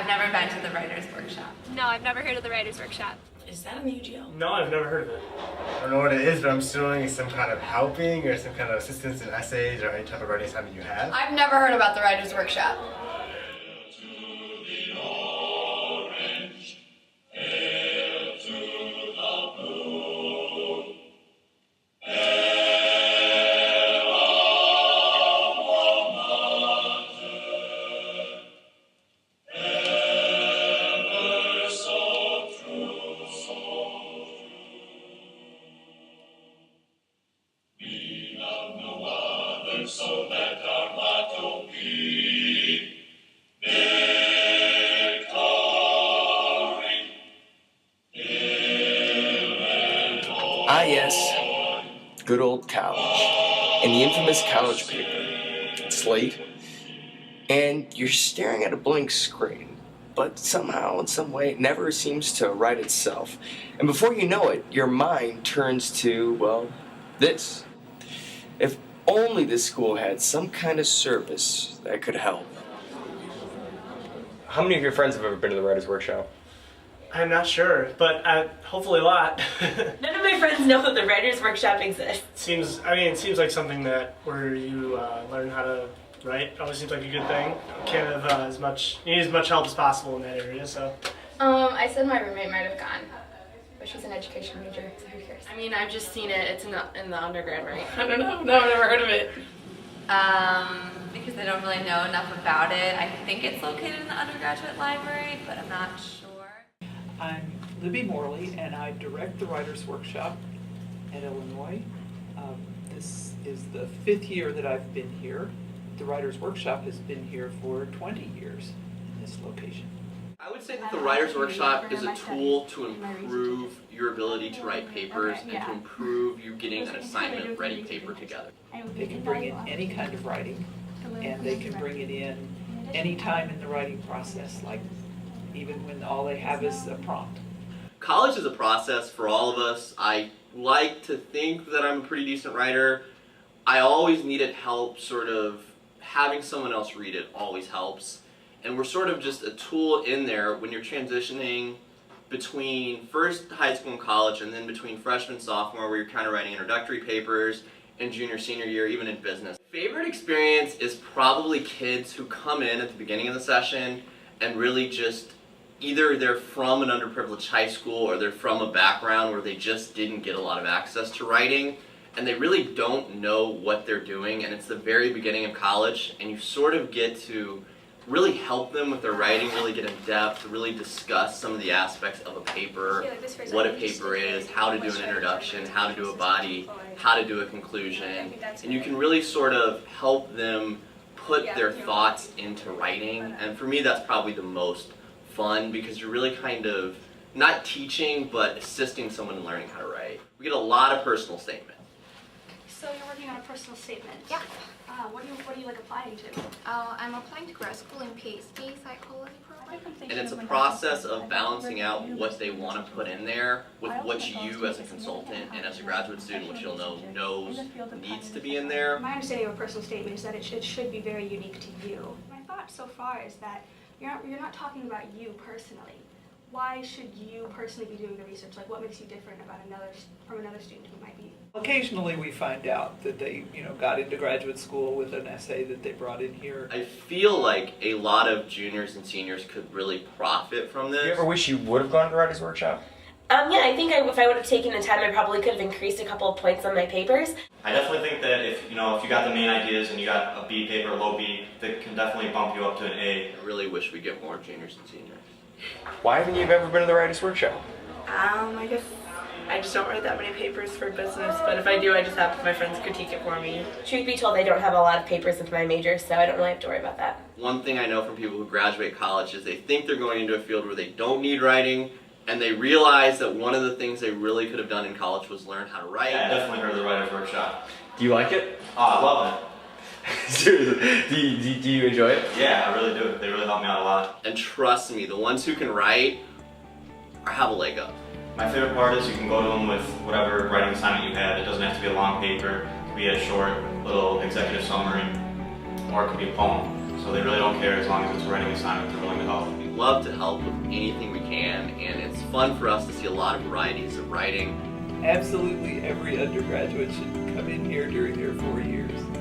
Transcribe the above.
I've never been to the writer's workshop. No, I've never heard of the Writers' Workshop. Is that in the UGL? No, I've never heard of it. I don't know what it is, but I'm assuming it's some kind of helping or some kind of assistance in essays or any type of writing assignment you have. I've never heard about the Writers' Workshop. So let our motto be victory. Ah, yes. Good old college. And the infamous college paper. It's late, and you're staring at a blank screen. But somehow, in some way, it never seems to right itself. And before you know it, your mind turns to, well, this. If only this school had some kind of service that could help. How many of your friends have ever been to the Writers' Workshop? I'm not sure, but hopefully a lot. None of my friends know that the Writers' Workshop exists. It seems like something that where you learn how to write. Always seems like a good thing. Kind of you need as much help as possible in that area. So. I said my roommate might have gone, but she's an education major, so who cares? I mean, I've just seen it. It's in the undergrad, right? I don't know. No, I've never heard of it. Because I don't really know enough about it. I think it's located in the undergraduate library, but I'm not sure. I'm Libby Morley, and I direct the Writers' Workshop at Illinois. This is the 5th year that I've been here. The Writers' Workshop has been here for 20 years in this location. I would say that the Writers' Workshop is a tool to improve your ability to write papers and to improve you getting an assignment-ready paper together. They can bring in any kind of writing, and they can bring it in any time in the writing process, like even when all they have is a prompt. College is a process for all of us. I like to think that I'm a pretty decent writer. I always needed help, sort of having someone else read it always helps. And we're sort of just a tool in there when you're transitioning between first high school and college, and then between freshman, sophomore, where you're kind of writing introductory papers, and junior, senior year, even in business. Favorite experience is probably kids who come in at the beginning of the session and really just either they're from an underprivileged high school or they're from a background where they just didn't get a lot of access to writing, and they really don't know what they're doing, and it's the very beginning of college, and you sort of get to really help them with their writing, really get in depth, really discuss some of the aspects of a paper, what a paper is, how to do an introduction, how to do a body, how to do a conclusion, and you can really sort of help them put their thoughts into writing, and for me that's probably the most fun because you're really kind of not teaching but assisting someone in learning how to write. We get a lot of personal statements. So you're working on a personal statement? Yeah. What are you like applying to? I'm applying to grad school in PhD psychology program. And it's a process of balancing out what they want to put in there with what you as a consultant and as a graduate student, which you'll know knows needs to be in there. My understanding of a personal statement is that it should be very unique to you. My thought so far is that you're not talking about you personally. Why should you personally be doing the research? Like, what makes you different from another student who might be? Occasionally we find out that they, got into graduate school with an essay that they brought in here. I feel like a lot of juniors and seniors could really profit from this. Do you ever wish you would have gone to the Writers' Workshop? Yeah, I think if I would have taken the time, I probably could have increased a couple of points on my papers. I definitely think that if you got the main ideas and you got a B paper, low B, that can definitely bump you up to an A. I really wish we get more juniors and seniors. Why haven't you ever been to the Writers' Workshop? I guess I just don't write that many papers for business, but if I do, I just have my friends critique it for me. Truth be told, I don't have a lot of papers with my major, so I don't really have to worry about that. One thing I know from people who graduate college is they think they're going into a field where they don't need writing, and they realize that one of the things they really could have done in college was learn how to write. Yeah, I definitely heard of the Writers' Workshop. Do you like it? Oh, I love it. Seriously, do you enjoy it? Yeah, I really do. They really help me out a lot. And trust me, the ones who can write have a leg up. My favorite part is you can go to them with whatever writing assignment you have. It doesn't have to be a long paper. It could be a short little executive summary, or it could be a poem. So they really don't care as long as it's a writing assignment. They're willing to help. We love love to help with anything we can, and it's fun for us to see a lot of varieties of writing. Absolutely every undergraduate should come in here during their 4 years.